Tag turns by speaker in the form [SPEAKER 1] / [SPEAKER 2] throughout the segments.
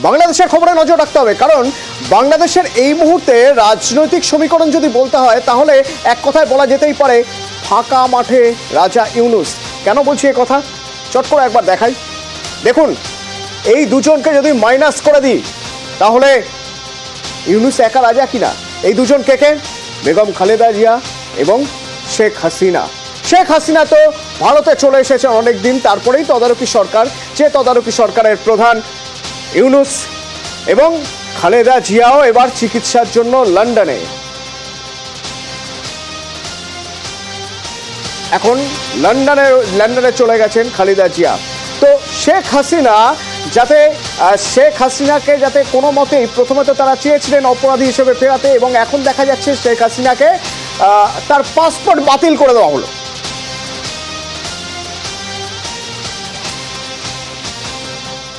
[SPEAKER 1] বাংলাদেশের খবরে নজর রাখতে হবে, কারণ বাংলাদেশের এই মুহূর্তে রাজনৈতিক সমীকরণ যদি বলতে হয় তাহলে এক কথায় বলা যেতেই পারে ফাঁকা মাঠে রাজা ইউনূস। কেন বলছি এ কথা চট করে একবার দেখাই। দেখুন, এই দুজনকে যদি মাইনাস করে দিই তাহলে ইউনূস একা রাজা কিনা। এই দুজন কে কে? বেগম খালেদা জিয়া এবং শেখ হাসিনা। শেখ হাসিনা তো ভারতে চলে এসেছেন অনেক দিন, তারপরেই তদারকি সরকার, যে তদারকি সরকারের প্রধান ইউনূস, এবং খালেদা জিয়াও এবার চিকিৎসার জন্য লন্ডনে। এখন লন্ডনে চলে গেছেন খালেদা জিয়া। তো শেখ হাসিনাকে যাতে কোনো মতেই, প্রথমে তো তারা চেয়েছিলেন অপরাধী হিসেবে ফেরাতে, এবং এখন দেখা যাচ্ছে শেখ হাসিনাকে তার পাসপোর্ট বাতিল করে দেওয়া হলো।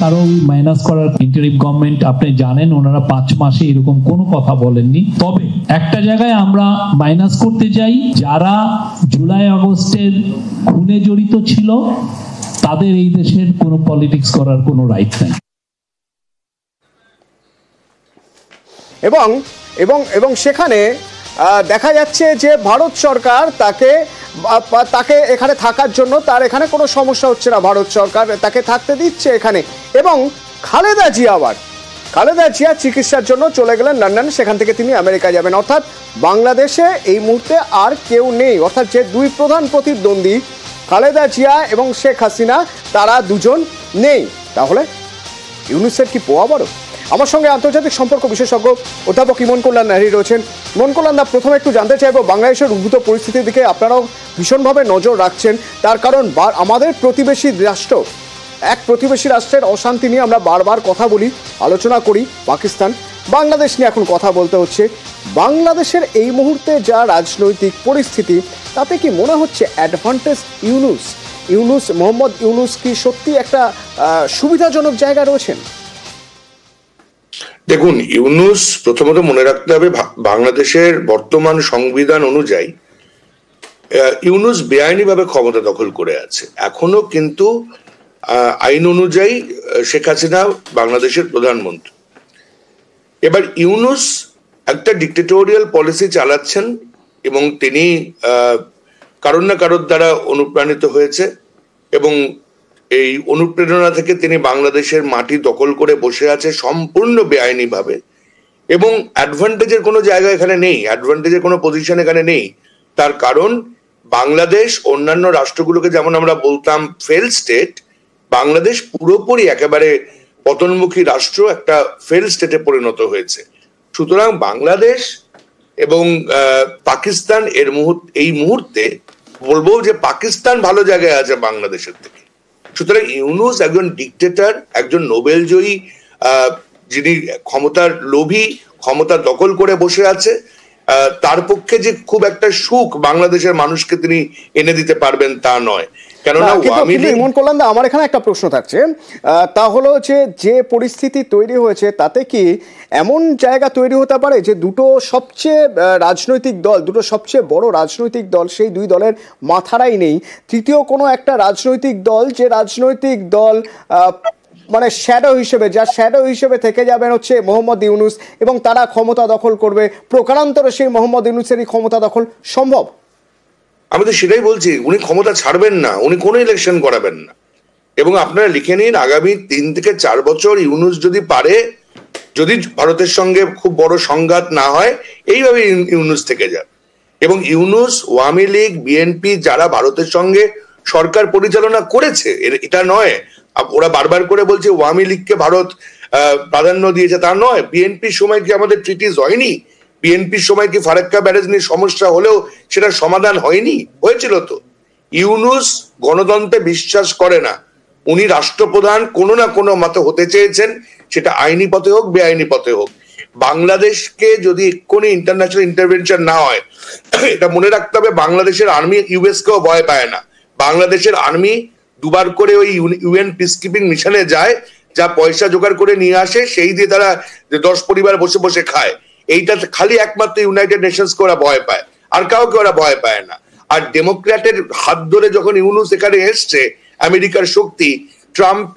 [SPEAKER 2] কারণ মাইনাস করার ইন্টারিম গভর্নমেন্ট, আপনি জানেন ওনারা 5 মাসে এরকম কোনো কথা বলেননি। তবে একটা জায়গায় আমরা মাইনাস করতে যাই, যারা জুলাই আগস্টের খুনে জড়িত ছিল তাদের এই দেশের কোনো পলিটিক্স করার কোনো রাইট নেই।
[SPEAKER 1] এবং সেখানে দেখা যাচ্ছে যে ভারত সরকার তাকে এখানে থাকার জন্য, তার এখানে কোনো সমস্যা হচ্ছে না, ভারত সরকার তাকে থাকতে দিচ্ছে এখানে। এবং খালেদা জিয়া চিকিৎসার জন্য চলে গেলেন লন্ডন, সেখান থেকে তিনি আমেরিকা যাবেন। অর্থাৎ বাংলাদেশে এই মুহূর্তে আর কেউ নেই, অর্থাৎ যে দুই প্রধান প্রতিদ্বন্দ্বী খালেদা জিয়া এবং শেখ হাসিনা, তারা দুজন নেই। তাহলে ইউনূসের কি পোয়া বড়? আমার সঙ্গে আন্তর্জাতিক সম্পর্ক বিশেষজ্ঞ অধ্যাপক ইমন কল্যাণ নাহরি রয়েছেন। ইমন কল্যাণ দা, প্রথমে একটু জানতে চাইবো, বাংলাদেশের উদ্ভূত পরিস্থিতির দিকে আপনারাও ভীষণভাবে নজর রাখছেন, তার কারণ আমাদের প্রতিবেশী রাষ্ট্রের অশান্তি নিয়ে আমরা বারবার কথা বলি, আলোচনা করি। পাকিস্তান, বাংলাদেশ নিয়ে এখন কথা বলতে হচ্ছে। বাংলাদেশের এই মুহূর্তে যা রাজনৈতিক পরিস্থিতি, তাতে কি মনে হচ্ছে অ্যাডভান্টেজ মোহাম্মদ ইউনূস কি সত্যি একটা সুবিধাজনক জায়গা রয়েছেন?
[SPEAKER 3] দেখুন, ইউনূস, প্রথমত মনে রাখতে হবে বাংলাদেশের বর্তমান সংবিধান অনুযায়ী ইউনূস বেআইনিভাবে ক্ষমতা দখল করে আছে। এখনো কিন্তু আইন অনুযায়ী শেখ হাসিনা বাংলাদেশের প্রধানমন্ত্রী। এবার ইউনূস একটা ডিক্টেটোরিয়াল পলিসি চালাচ্ছেন, এবং তিনি কারোর না কারোর দ্বারা অনুপ্রাণিত হয়েছে, এবং এই অনুপ্রেরণা থেকে তিনি বাংলাদেশের মাটি দখল করে বসে আছে সম্পূর্ণ বেআইনিভাবে। এবং অ্যাডভান্টেজের কোনো জায়গা এখানে নেই, অ্যাডভান্টেজের কোনো পজিশন এখানে নেই। তার কারণ বাংলাদেশ অন্যান্য রাষ্ট্রগুলোকে যেমন আমরা বলতাম ফেল স্টেট, বাংলাদেশ পুরোপুরি একেবারে পতনমুখী রাষ্ট্র, একটা ফেল স্টেটে পরিণত হয়েছে। সুতরাং বাংলাদেশ এবং পাকিস্তান এই মুহূর্তে বলবো যে পাকিস্তান ভালো জায়গায় আছে বাংলাদেশের থেকে। সুতরাং ইউনূস একজন ডিক্টেটর, একজন নোবেল জয়ী, যিনি ক্ষমতার লোভী, ক্ষমতা দখল করে বসে আছে, তার পক্ষে যে খুব একটা সুখ বাংলাদেশের মানুষকে তিনি এনে দিতে পারবেন তা নয়। কেননা
[SPEAKER 1] ইমন কল্যাণ দা, আমার এখানে একটা প্রশ্ন থাকছে, তা হলো যে পরিস্থিতি তৈরি হয়েছে, তাতে কি এমন জায়গা তৈরি হতে পারে যে দুটো সবচেয়ে বড় রাজনৈতিক দল, সেই দুই দলের মাথারাই নেই, তৃতীয় কোনো একটা রাজনৈতিক দল, যে রাজনৈতিক দল মানে শ্যাডো হিসেবে থেকে যাবেন হচ্ছে মোহাম্মদ ইউনূস, এবং তারা ক্ষমতা দখল করবে, প্রকারান্তরে সেই মোহাম্মদ ইউনূসেরই ক্ষমতা দখল সম্ভব?
[SPEAKER 3] আমি তো সেটাই বলছি, উনি ক্ষমতা ছাড়বেন না, উনি কোনো ইলেকশন করাবেন না। এবং আপনারা লিখে নিন, আগামী 3 থেকে 4 বছর ইউনূস যদি পারে, যদি ভারতের সঙ্গে খুব বড় সংঘাত না হয়, এইভাবে ইউনূস থেকে যাবে। এবং ইউনূস, আওয়ামী লীগ, বিএনপি যারা ভারতের সঙ্গে সরকার পরিচালনা করেছে, এটা নয় ওরা বারবার করে বলছে আওয়ামী লীগকে ভারত প্রাধান্য দিয়েছে, তা নয়। বিএনপির সময় কি আমাদের ট্রিটিস হয়নি? বিএনপির সময় কি ফারাক্কা ব্যারেজ নিয়ে সমস্যা হলেও সেটা সমাধান হয়নি? হয়েছিল তো। ইউনূস গণতন্ত্রে বিশ্বাস করে না, উনি রাষ্ট্রপ্রধান কোনো না কোনো মতে হতে চেয়েছেন, সেটা আইনি পথে হোক বেআইনি পথে হোক। বাংলাদেশকে যদি এক্ষুনি ইন্টারন্যাশনাল ইন্টারভেনশন না হয়, এটা মনে রাখতে হবে, বাংলাদেশের আর্মি ইউএস কেও ভয় পায় না। বাংলাদেশের আর্মি 2 বার করে ওই ইউএন পিসকিপিং মিশনে যায়, যা পয়সা জোগাড় করে নিয়ে আসে, সেই দিয়ে তারা 10 পরিবার বসে বসে খায়। এইটা খালি একমাত্র ইউনাইটেড নেশনসকে ওরা ভয় পায়, আর কাউকে ওরা ভয় পায় না। আর ডেমোক্র্যাটের হাত ধরে যখন ইউনূস এখানে এসছে, আমেরিকার শক্তি, ট্রাম্প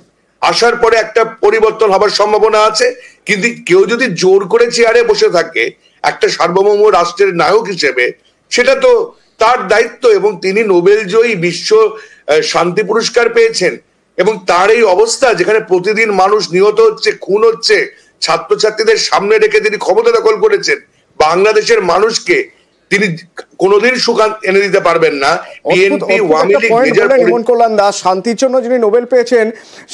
[SPEAKER 3] আসার পরে একটা পরিবর্তন হবার সম্ভাবনা আছে, কিন্তু কেউ যদি জোর করে চেয়ারে বসে থাকে একটা সার্বভৌম রাষ্ট্রের নায়ক হিসেবে, সেটা তো তার দায়িত্ব। এবং তিনি নোবেল জয়ী বিশ্ব শান্তি পুরস্কার পেয়েছেন, এবং তার এই অবস্থা যেখানে প্রতিদিন মানুষ নিহত হচ্ছে, খুন হচ্ছে, ছাত্রছাত্রীদের সামনে রেখে তিনি ক্ষমতা দখল করেছেন, বাংলাদেশের মানুষকে তিনি কোনোদিন সুখান এনে দিতে পারবেন না। বিএনপি
[SPEAKER 1] কল্যাণ দাস শান্তির জন্য যিনি নোবেল পেয়েছেন,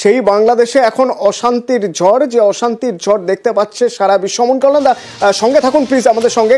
[SPEAKER 1] সেই বাংলাদেশে এখন অশান্তির ঝড়, যে অশান্তির ঝড় দেখতে পাচ্ছে সারা বিশ্ব। কল্যাণ দা সঙ্গে থাকুন প্লিজ আমাদের সঙ্গে।